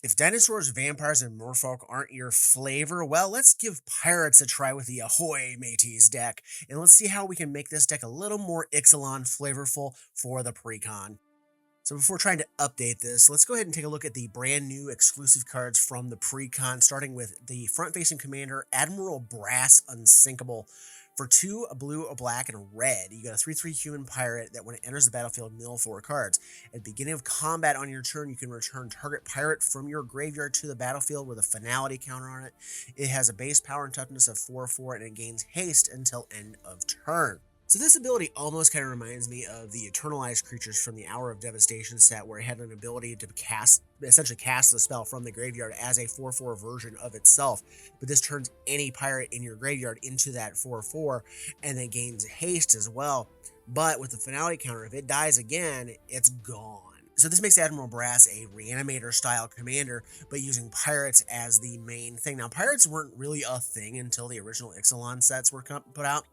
If dinosaurs, vampires, and merfolk aren't your flavor, well, let's give pirates a try with the Ahoy Mateys deck, and let's see how we can make this deck a little more Ixalan flavorful for the precon. So before trying to update this, let's go ahead and take a look at the brand new exclusive cards from the precon, starting with the front-facing commander, Admiral Brass Unsinkable. For 2, a blue, a black, and a red, you got a 3/3 human pirate that when it enters the battlefield, mill 4 cards. At the beginning of combat on your turn, you can return target pirate from your graveyard to the battlefield with a finality counter on it. It has a base power and toughness of 4/4, and it gains haste until end of turn. So this ability almost kind of reminds me of the Eternalized creatures from the Hour of Devastation set, where it had an ability to essentially cast the spell from the graveyard as a 4/4 version of itself. But this turns any pirate in your graveyard into that 4/4, and then gains haste as well. But with the finality counter, if it dies again, it's gone. So this makes Admiral Brass a reanimator style commander, but using pirates as the main thing. Now, pirates weren't really a thing until the original Ixalan sets were put out.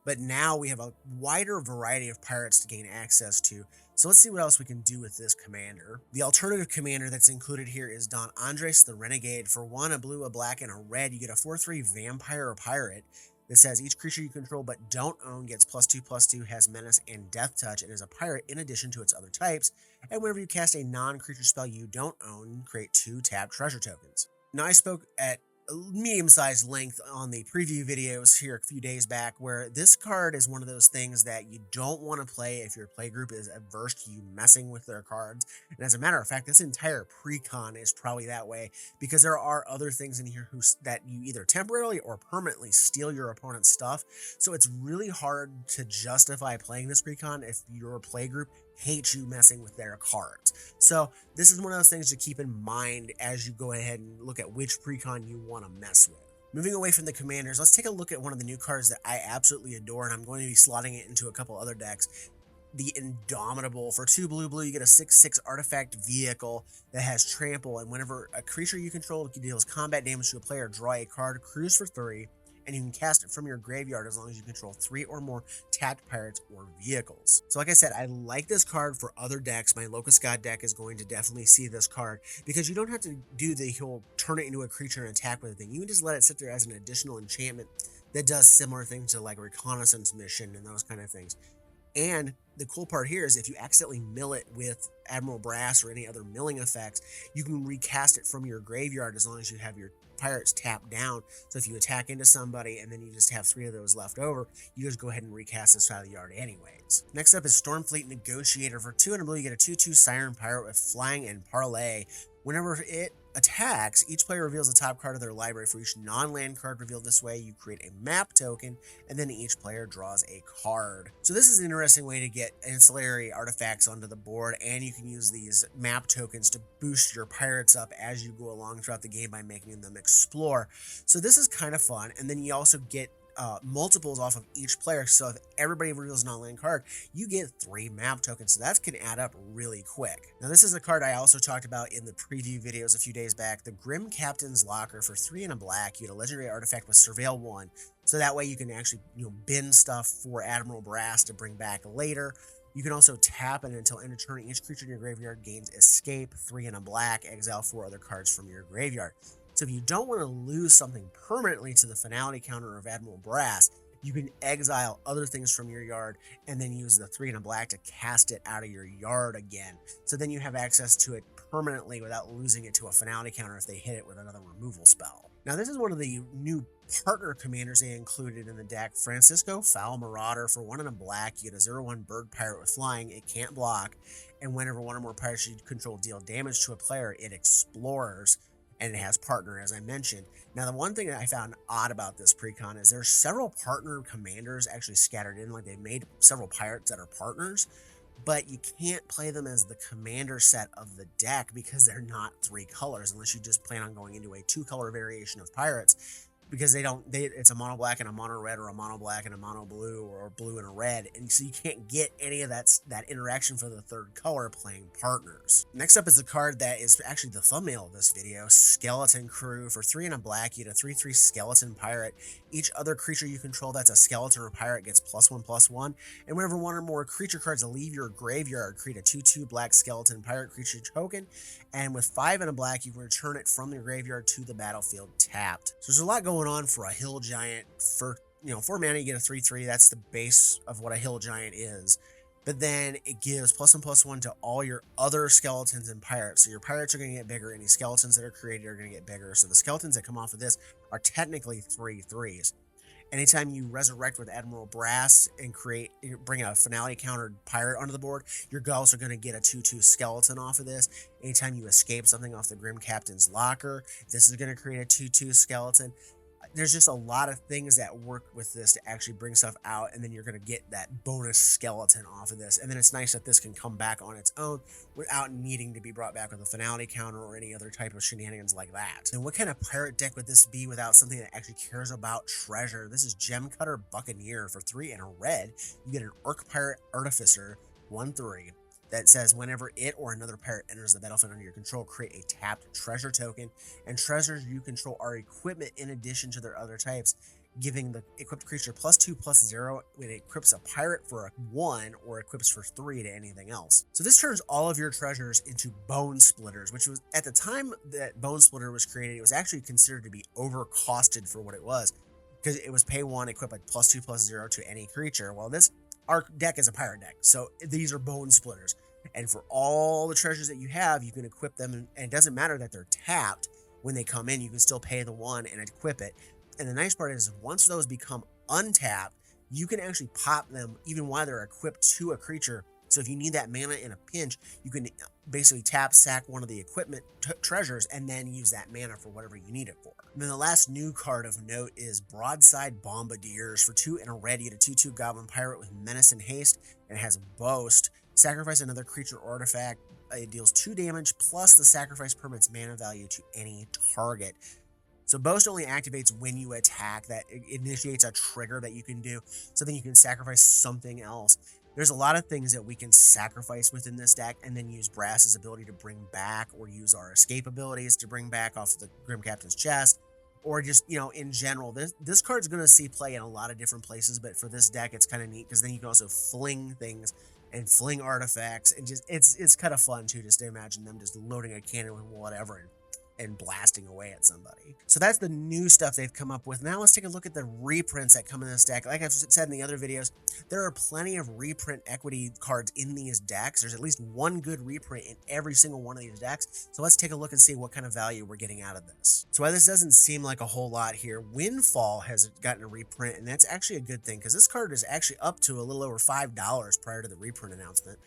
But now we have a wider variety of pirates to gain access to, so let's see what else we can do with this commander. The alternative commander that's included here is Don Andres the Renegade. For 1, a blue, a black, and a red, you get a 4/3 vampire or pirate that says each creature you control but don't own gets +2/+2, has menace and death touch, and is a pirate in addition to its other types. And whenever you cast a non-creature spell you don't own, create 2 tapped treasure tokens. Now, I spoke at medium-sized length on the preview videos here a few days back, where this card is one of those things that you don't want to play if your playgroup is averse to you messing with their cards. And as a matter of fact, this entire precon is probably that way, because there are other things in here that you either temporarily or permanently steal your opponent's stuff. So it's really hard to justify playing this precon if your playgroup hates you messing with their cards. So this is one of those things to keep in mind as you go ahead and look at which precon you want to mess with. Moving away from the commanders, let's take a look at one of the new cards that I absolutely adore, and I'm going to be slotting it into a couple other decks. The Indomitable. For 2 blue, you get a 6/6 artifact vehicle that has trample, and whenever a creature you control deals combat damage to a player, draw a card, cruise for 3, and you can cast it from your graveyard as long as you control 3 or more tapped pirates or vehicles. So like I said, I like this card for other decks. My Locust God deck is going to definitely see this card, because you don't have to do the whole turn it into a creature and attack with a thing. You can just let it sit there as an additional enchantment that does similar things to like reconnaissance mission and those kind of things. And the cool part here is if you accidentally mill it with Admiral Brass or any other milling effects, you can recast it from your graveyard as long as you have your pirates tapped down. So if you attack into somebody and then you just have 3 of those left over, you just go ahead and recast this out of the yard anyways. Next up is Stormfleet Negotiator. For 2 and a blue, you get a 2/2 Siren Pirate with flying and parlay. Whenever it attacks, each player reveals the top card of their library. For each non-land card revealed this way, you create a map token, and then each player draws a card. So this is an interesting way to get ancillary artifacts onto the board, and you can use these map tokens to boost your pirates up as you go along throughout the game by making them explore. So this is kind of fun, and then you also get multiples off of each player. So if everybody reveals a non-land card, you get 3 map tokens. So that can add up really quick. Now, this is a card I also talked about in the preview videos a few days back. The Grim Captain's Locker. For 3 and a black, you get a legendary artifact with Surveil 1. So that way you can actually bin stuff for Admiral Brass to bring back later. You can also tap it until end of turn. Each creature in your graveyard gains escape. 3 and a black, exile 4 other cards from your graveyard. So if you don't want to lose something permanently to the finality counter of Admiral Brass, you can exile other things from your yard and then use the 3 and a black to cast it out of your yard again. So then you have access to it permanently without losing it to a finality counter if they hit it with another removal spell. Now, this is one of the new partner commanders they included in the deck. Francisco Foul Marauder. For 1 and a black, you get a 0/1 bird pirate with flying. It can't block, and whenever 1 or more pirates you control deal damage to a player, it explores. And it has partner, as I mentioned. Now, the one thing that I found odd about this precon is there's several partner commanders actually scattered in. Like, they made several pirates that are partners, but you can't play them as the commander set of the deck because they're not 3 colors, unless you just plan on going into a 2-color variation of pirates. because it's a mono black and a mono red, or a mono black and a mono blue, or a blue and a red, and so you can't get any of that interaction for the third color playing partners. Next up is the card that is actually the thumbnail of this video, Skeleton Crew. For 3 and a black, you get a 3/3 skeleton pirate. Each other creature you control that's a skeleton or pirate gets +1/+1, and whenever one or more creature cards leave your graveyard, create a 2/2 black skeleton pirate creature token, and with 5 and a black, you can return it from your graveyard to the battlefield tapped. So there's a lot going on for a hill giant. For 4 mana, you get a 3/3. That's the base of what a hill giant is. But then it gives +1/+1 to all your other skeletons and pirates. So your pirates are going to get bigger. Any skeletons that are created are going to get bigger. So the skeletons that come off of this are technically 3/3s. Anytime you resurrect with Admiral Brass and bring a finality countered pirate onto the board, you're also going to get a 2/2 skeleton off of this. Anytime you escape something off the Grim Captain's Locker, this is going to create a 2/2 skeleton. There's just a lot of things that work with this to actually bring stuff out, and then you're going to get that bonus skeleton off of this. And then it's nice that this can come back on its own without needing to be brought back with a finality counter or any other type of shenanigans like that. And what kind of pirate deck would this be without something that actually cares about treasure? This is Gemcutter Buccaneer. For 3 and a red, you get an Orc Pirate Artificer, 1/3. That says whenever it or another pirate enters the battlefield under your control, create a tapped treasure token, and treasures you control are equipment in addition to their other types, giving the equipped creature +2/+0 when it equips a pirate for a 1 or equips for 3 to anything else. So this turns all of your treasures into Bone Splitters, which was, at the time that Bone Splitter was created, it was actually considered to be overcosted for what it was, because it was pay 1, equip a +2/+0 to any creature. Well, our deck is a pirate deck, so these are Bone Splitters. And for all the treasures that you have, you can equip them, and it doesn't matter that they're tapped when they come in, you can still pay the 1 and equip it. And the nice part is, once those become untapped, you can actually pop them even while they're equipped to a creature. So if you need that mana in a pinch, you can basically sack one of the equipment treasures and then use that mana for whatever you need it for. And then the last new card of note is Broadside Bombardiers. For 2 and a red, you get a 2/2 Goblin Pirate with Menace and Haste, and it has Boast. Sacrifice another creature or artifact. It deals 2 damage plus the sacrifice permanent's mana value to any target. So Boast only activates when you attack. That initiates a trigger that you can do, so then you can sacrifice something else. There's a lot of things that we can sacrifice within this deck, and then use Brass's ability to bring back, or use our escape abilities to bring back off the Grim Captain's chest, or just, in general. This card's going to see play in a lot of different places, but for this deck, it's kind of neat, because then you can also fling things and fling artifacts, and just it's kind of fun too, just to imagine them just loading a cannon with whatever and blasting away at somebody. So that's the new stuff they've come up with. Now let's take a look at the reprints that come in this deck. Like I've said in the other videos, there are plenty of reprint equity cards in these decks. There's at least one good reprint in every single one of these decks. So let's take a look and see what kind of value we're getting out of this. So while this doesn't seem like a whole lot here, Windfall has gotten a reprint, and that's actually a good thing, because this card is actually up to a little over $5 prior to the reprint announcement.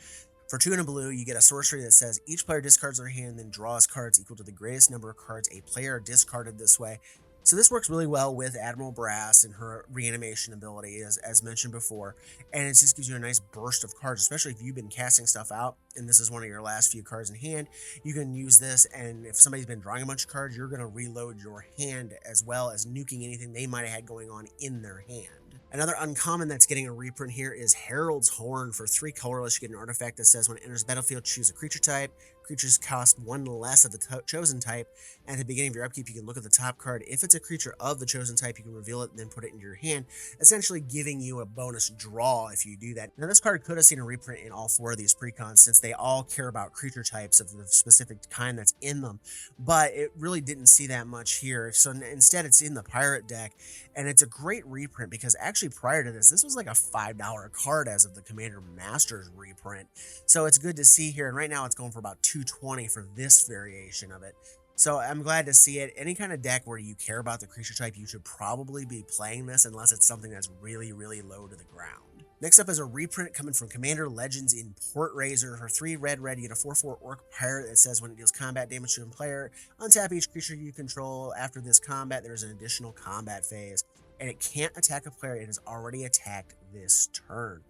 For 2 and a blue, you get a sorcery that says each player discards their hand, then draws cards equal to the greatest number of cards a player discarded this way. So this works really well with Admiral Brass and her reanimation ability, as mentioned before, and it just gives you a nice burst of cards, especially if you've been casting stuff out and this is one of your last few cards in hand. You can use this, and if somebody's been drawing a bunch of cards, you're going to reload your hand, as well as nuking anything they might have had going on in their hand. Another uncommon that's getting a reprint here is Herald's Horn. For 3 colorless, you get an artifact that says when it enters the battlefield, choose a creature type. Creatures cost 1 less of the chosen type. And at the beginning of your upkeep, you can look at the top card. If it's a creature of the chosen type, you can reveal it and then put it into your hand, essentially giving you a bonus draw if you do that. Now, this card could have seen a reprint in all 4 of these precons, since they all care about creature types of the specific kind that's in them, but it really didn't see that much here. So instead, it's in the pirate deck, and it's a great reprint, because actually prior to this was like a $5 card as of the Commander Masters reprint. So it's good to see here, and right now it's going for about $220 for this variation of it. So I'm glad to see it. Any kind of deck where you care about the creature type, you should probably be playing this, unless it's something that's really, really low to the ground. Next up is a reprint coming from Commander Legends in Portraiser. For 3 red, you get a 4/4 Orc Pirate that says when it deals combat damage to a player, untap each creature you control. After this combat, there is an additional combat phase, and it can't attack a player it has already attacked this turn.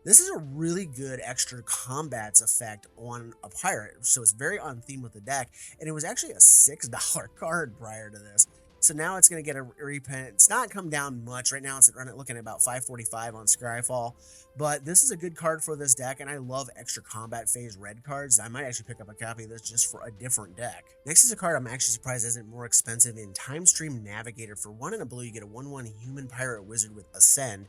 This is a really good extra combats effect on a pirate, so it's very on theme with the deck, and it was actually a $6 card prior to this. So now it's going to get a reprint. It's not come down much. Right now it's looking at about 545 on Scryfall. But this is a good card for this deck, and I love extra combat phase red cards. I might actually pick up a copy of this just for a different deck. Next is a card I'm actually surprised isn't more expensive in Time Stream Navigator. For 1 and a blue, you get a 1/1 human pirate wizard with Ascend.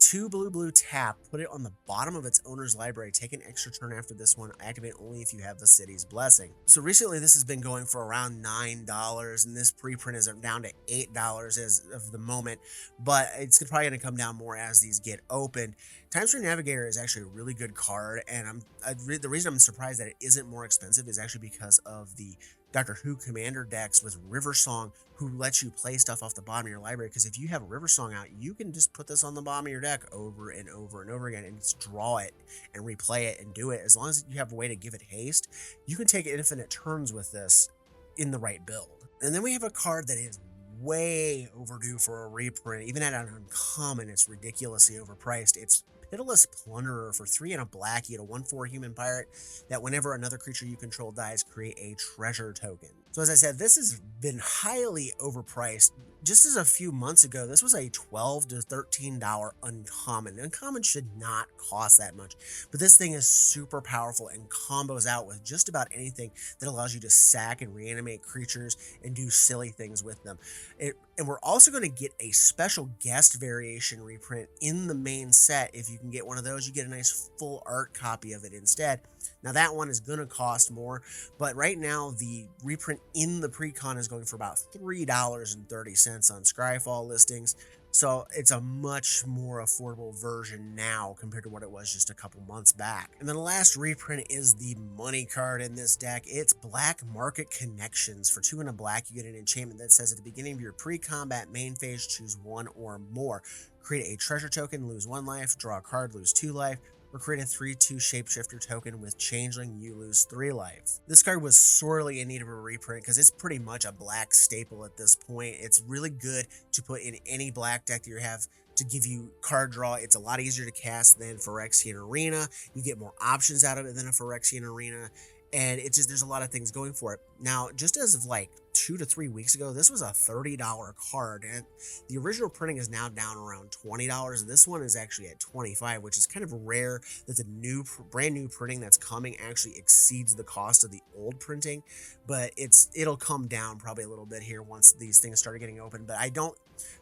2 blue tap, put it on the bottom of its owner's library, take an extra turn after this one, activate only if you have the city's blessing. So recently this has been going for around $9, and this preprint is down to $8 as of the moment, but it's probably going to come down more as these get opened. Time Stream Navigator is actually a really good card, and the reason I'm surprised that it isn't more expensive is actually because of the Doctor Who Commander decks with River Song, who lets you play stuff off the bottom of your library, because if you have River Song out, you can just put this on the bottom of your deck over and over and over again and just draw it and replay it and do it. As long as you have a way to give it haste, you can take infinite turns with this in the right build. And then we have a card that is way overdue for a reprint. Even at an uncommon, it's ridiculously overpriced. It's Pitiless Plunderer. For 3 and a black, you get a 1/4 human pirate that whenever another creature you control dies, create a treasure token. So as I said, this has been highly overpriced. Just as a few months ago, this was a $12 to $13 uncommon. Uncommon should not cost that much, but this thing is super powerful and combos out with just about anything that allows you to sack and reanimate creatures and do silly things with them. And we're also going to get a special guest variation reprint in the main set. If you can get one of those, you get a nice full art copy of it instead. Now that one is going to cost more, but right now the reprint in the Precon is going for about $3.30 on Scryfall listings. So it's a much more affordable version now compared to what it was just a couple months back. And then the last reprint is the money card in this deck. It's Black Market Connections. For 2 and a black, you get an enchantment that says at the beginning of your pre-combat main phase, choose 1 or more. Create a treasure token, lose 1 life, draw a card, lose 2 life, or create a 3/2 shapeshifter token with changeling, you lose 3 life. This card was sorely in need of a reprint because it's pretty much a black staple at this point. It's really good to put in any black deck that you have to give you card draw. It's a lot easier to cast than Phyrexian Arena. You get more options out of it than a Phyrexian Arena. And it's just, there's a lot of things going for it. Now, just as of like 2 to 3 weeks ago, this was a $30 card, and the original printing is now down around $20. This one is actually at $25, which is kind of rare that the brand new printing that's coming actually exceeds the cost of the old printing. But it'll come down probably a little bit here once these things start getting open. But I don't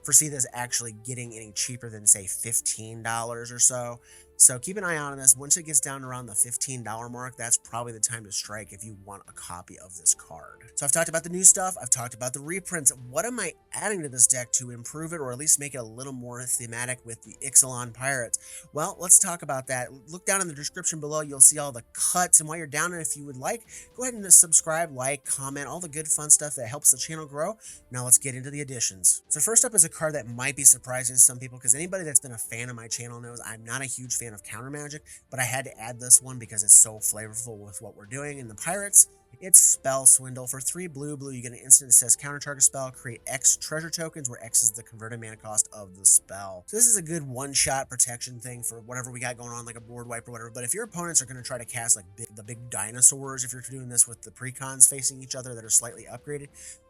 foresee this actually getting any cheaper than say $15 or so. So keep an eye on this. Once it gets down around the $15 mark, that's probably the time to strike if you want a copy of this card. So I've talked about the new stuff. I've talked about the reprints. What am I adding to this deck to improve it, or at least make it a little more thematic with the IXALAN Pirates? Well, let's talk about that. Look down in the description below. You'll see all the cuts. And while you're down there, if you would like, go ahead and subscribe, like, comment, all the good fun stuff that helps the channel grow. Now let's get into the additions. So first up is a card that might be surprising to some people, because anybody that's been a fan of my channel knows I'm not a huge fan of counter magic, but I had to add this one because it's so flavorful with what we're doing in the Pirates. It's Spell Swindle. For 3 blue, you get an instant that says counter target spell, create X treasure tokens, where X is the converted mana cost of the spell. So this is a good one-shot protection thing for whatever we got going on, like a board wipe or whatever. But if your opponents are going to try to cast like the big dinosaurs, if you're doing this with the precons facing each other that are slightly upgraded,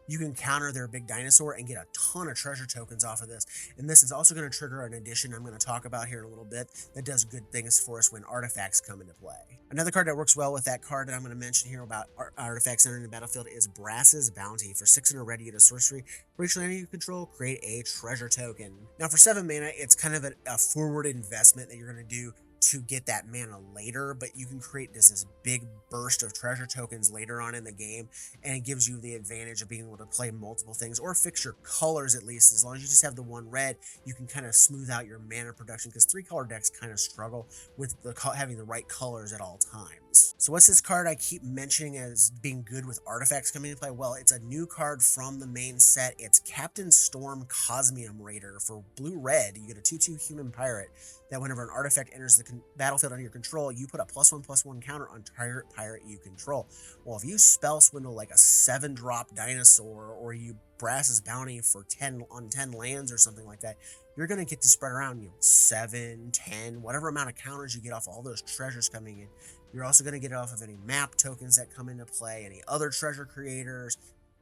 you can counter their big dinosaur and get a ton of treasure tokens off of this. And this is also going to trigger an addition I'm going to talk about here in a little bit that does good things for us when artifacts come into play. Another card that works well with that card that I'm going to mention here about artifacts entering the battlefield is Brass's Bounty. For 6 and a red, you get a sorcery. For each land you control, create a treasure token. Now for 7 mana, it's kind of a forward investment that you're going to do to get that mana later, but you can create this big burst of treasure tokens later on in the game, and it gives you the advantage of being able to play multiple things or fix your colors. At least as long as you just have the 1 red, you can kind of smooth out your mana production, because 3-color decks kind of struggle with having the right colors at all times. So what's this card I keep mentioning as being good with artifacts coming into play? Well, it's a new card from the main set. It's Captain Storm Cosmium Raider. For blue-red, you get a 2/2 human pirate that whenever an artifact enters the battlefield under your control, you put a +1/+1 counter on target pirate you control. Well, if you spell Swindle like a 7-drop dinosaur, or you Brass's Bounty for 10 on 10 lands or something like that, you're going to get to spread around 7, 10, whatever amount of counters you get off all those treasures coming in. You're also going to get it off of any map tokens that come into play, any other treasure creators,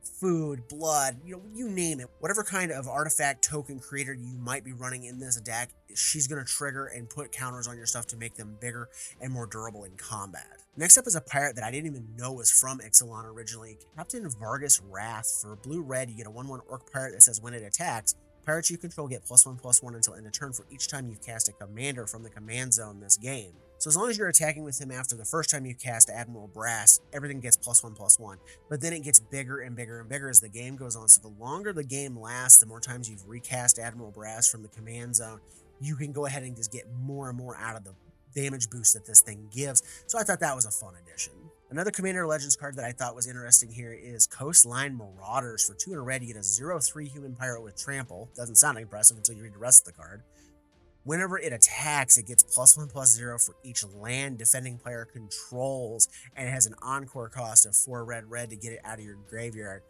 food, blood, you name it. Whatever kind of artifact token creator you might be running in this deck, she's going to trigger and put counters on your stuff to make them bigger and more durable in combat. Next up is a pirate that I didn't even know was from Ixalan originally, Captain Vargas Wrath. For blue-red, you get a 1/1 orc pirate that says when it attacks, pirates you control get +1/+1 until end of turn for each time you've cast a commander from the command zone this game. So as long as you're attacking with him after the first time you cast Admiral Brass, everything gets +1/+1. But then it gets bigger and bigger and bigger as the game goes on. So the longer the game lasts, the more times you've recast Admiral Brass from the command zone, you can go ahead and just get more and more out of the damage boost that this thing gives. So I thought that was a fun addition. Another Commander Legends card that I thought was interesting here is Coastline Marauders. For 2 and a red, you get a 0/3 human pirate with trample. Doesn't sound impressive until you read the rest of the card. Whenever it attacks, it gets +1/+0 for each land defending player controls, and it has an encore cost of 4 red to get it out of your graveyard.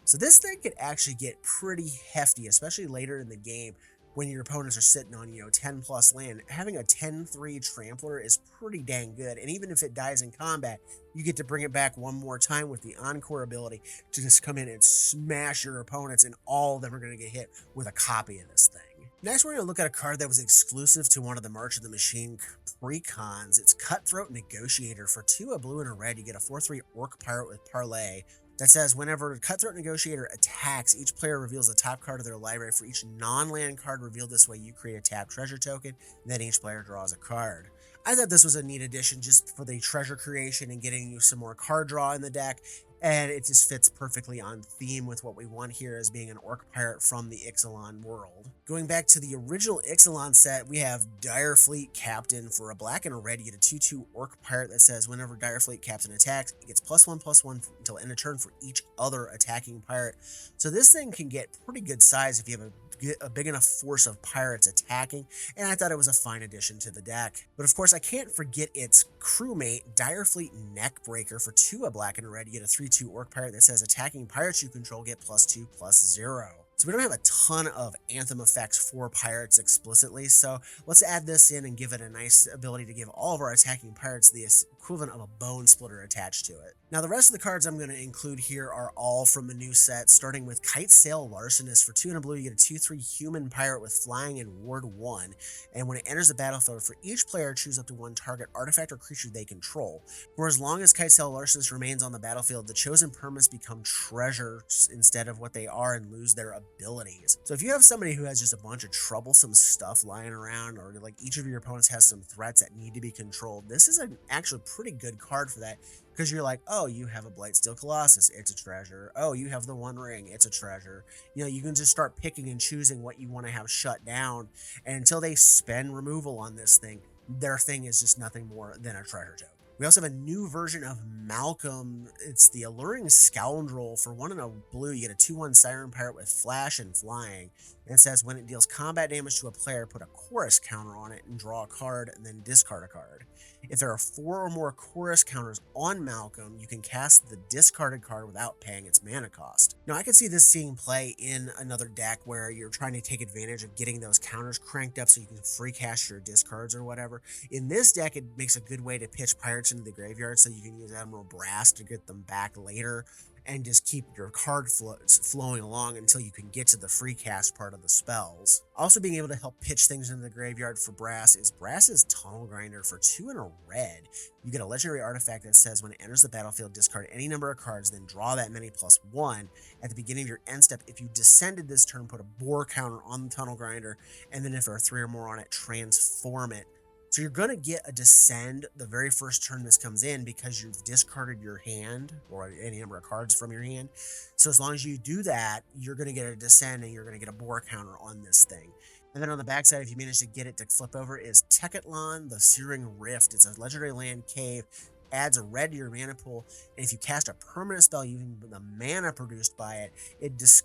So this thing could actually get pretty hefty, especially later in the game when your opponents are sitting on, 10 plus land. Having a 10/3 trampler is pretty dang good, and even if it dies in combat, you get to bring it back one more time with the encore ability to just come in and smash your opponents, and all of them are going to get hit with a copy of this thing. Next, we're going to look at a card that was exclusive to one of the March of the Machine precons. It's Cutthroat Negotiator. For 2, a blue and a red, you get a 4/3 orc pirate with parlay that says whenever Cutthroat Negotiator attacks, each player reveals the top card of their library. For each non-land card revealed this way, you create a tapped treasure token, and then each player draws a card. I thought this was a neat addition just for the treasure creation and getting you some more card draw in the deck, and it just fits perfectly on theme with what we want here as being an orc pirate from the Ixalan world. Going back to the original Ixalan set, we have Direfleet Captain. For a black and a red, you get a 2/2 orc pirate that says whenever Direfleet Captain attacks, it gets +1/+1 until end of turn for each other attacking pirate. So this thing can get pretty good size if you have a big enough force of pirates attacking, and I thought it was a fine addition to the deck. But of course, I can't forget its crewmate, Direfleet Neckbreaker. For 2, a black and a red, you get a 3/2 orc pirate that says attacking pirates you control get +2/+0. So we don't have a ton of Anthem effects for pirates explicitly, so let's add this in and give it a nice ability to give all of our attacking pirates the equivalent of a bone splitter attached to it. Now the rest of the cards I'm going to include here are all from the new set, starting with Kitesale Larson. For 2 and a blue, you get a 2/3 human pirate with flying and ward 1, and when it enters the battlefield, for each player choose up to 1 target artifact or creature they control. For as long as Kitesale Larson remains on the battlefield, the chosen permanents become treasures instead of what they are and lose their abilities. So if you have somebody who has just a bunch of troublesome stuff lying around, or like each of your opponents has some threats that need to be controlled, this is an actually pretty good card for that, because you're like, oh, you have a Blightsteel Colossus, it's a treasure. Oh, you have the One Ring, it's a treasure. You can just start picking and choosing what you want to have shut down, and until they spend removal on this thing, their thing is just nothing more than a treasure token. We also have a new version of Malcolm. It's the Alluring Scoundrel. For 1 and a blue, you get a 2/1 Siren Pirate with flash and flying. And it says when it deals combat damage to a player, put a chorus counter on it and draw a card, and then discard a card. If there are 4 or more chorus counters on Malcolm, you can cast the discarded card without paying its mana cost. Now, I could see this seeing play in another deck where you're trying to take advantage of getting those counters cranked up so you can free cast your discards or whatever. In this deck, it makes a good way to pitch pirates into the graveyard so you can use Admiral Brass to get them back later, and just keep your card flowing along until you can get to the free cast part of the spells. Also being able to help pitch things into the graveyard for Brass is Brass's Tunnel Grinder. For 2 and a red, you get a legendary artifact that says when it enters the battlefield, discard any number of cards, then draw that many +1. At the beginning of your end step, if you descended this turn, put a bore counter on the Tunnel Grinder, and then if there are 3 or more on it, transform it. So you're going to get a descend the very first turn this comes in because you've discarded your hand or any number of cards from your hand. So as long as you do that, you're going to get a descend and you're going to get a bore counter on this thing. And then on the backside, if you manage to get it to flip over, is Ixalan, the Searing Rift. It's a legendary land cave. Adds a red to your mana pool, and if you cast a permanent spell using the mana produced by it,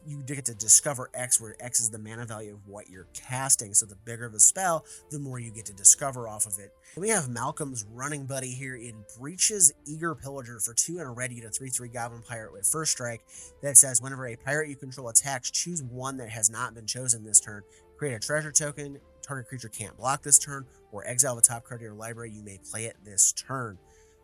you get to discover X, where X is the mana value of what you're casting. So the bigger the spell, the more you get to discover off of it. And we have Malcolm's running buddy here in Breach's Eager Pillager. For 2 and a red, you get a 3/3 Goblin Pirate with first strike that says whenever a pirate you control attacks, choose one that has not been chosen this turn. Create a treasure token. Target creature can't block this turn, or exile the top card of your library. You may play it this turn.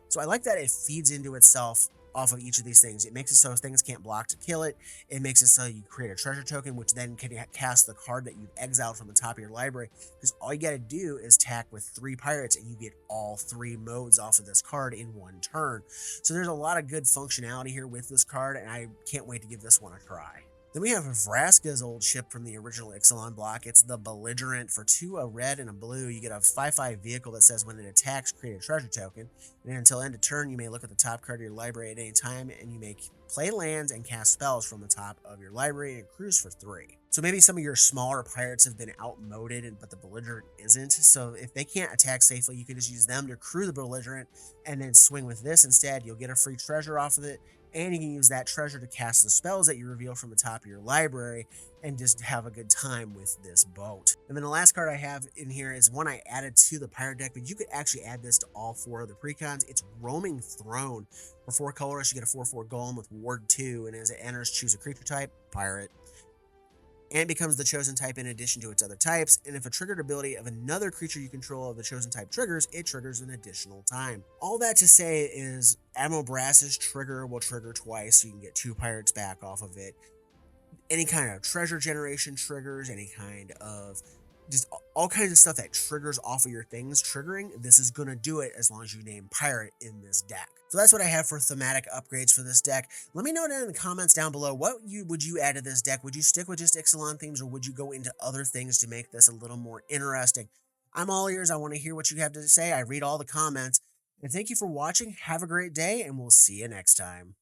So I like that it feeds into itself off of each of these things. It makes it so things can't block to kill it. It makes it so you create a treasure token, which then can cast the card that you've exiled from the top of your library. Because all you got to do is tack with 3 pirates and you get all 3 modes off of this card in one turn. So there's a lot of good functionality here with this card, and I can't wait to give this one a try. Then we have Vraska's old ship from the original Ixalan block. It's the Belligerent. For 2, a red and a blue, you get a 5/5 vehicle that says when it attacks, create a treasure token. And until end of turn, you may look at the top card of your library at any time, and you may play lands and cast spells from the top of your library and cruise for 3. So maybe some of your smaller pirates have been outmoded, but the Belligerent isn't. So if they can't attack safely, you can just use them to crew the Belligerent and then swing with this instead. You'll get a free treasure off of it, and you can use that treasure to cast the spells that you reveal from the top of your library and just have a good time with this boat. And then the last card I have in here is one I added to the pirate deck, but you could actually add this to all 4 of the precons. It's Roaming Throne. For 4 colors, you get a 4/4 golem with Ward 2, and as it enters, choose a creature type, pirate. And it becomes the chosen type in addition to its other types, and if a triggered ability of another creature you control of the chosen type triggers, it triggers an additional time. All that to say is Admiral Brass's trigger will trigger twice, so you can get 2 pirates back off of it. Any kind of treasure generation triggers, any kind of just all kinds of stuff that triggers off of your things triggering, this is going to do it as long as you name pirate in this deck. So that's what I have for thematic upgrades for this deck. Let me know down in the comments down below, what would you add to this deck? Would you stick with just Ixalan themes, or would you go into other things to make this a little more interesting? I'm all ears. I want to hear what you have to say. I read all the comments. And thank you for watching. Have a great day, and we'll see you next time.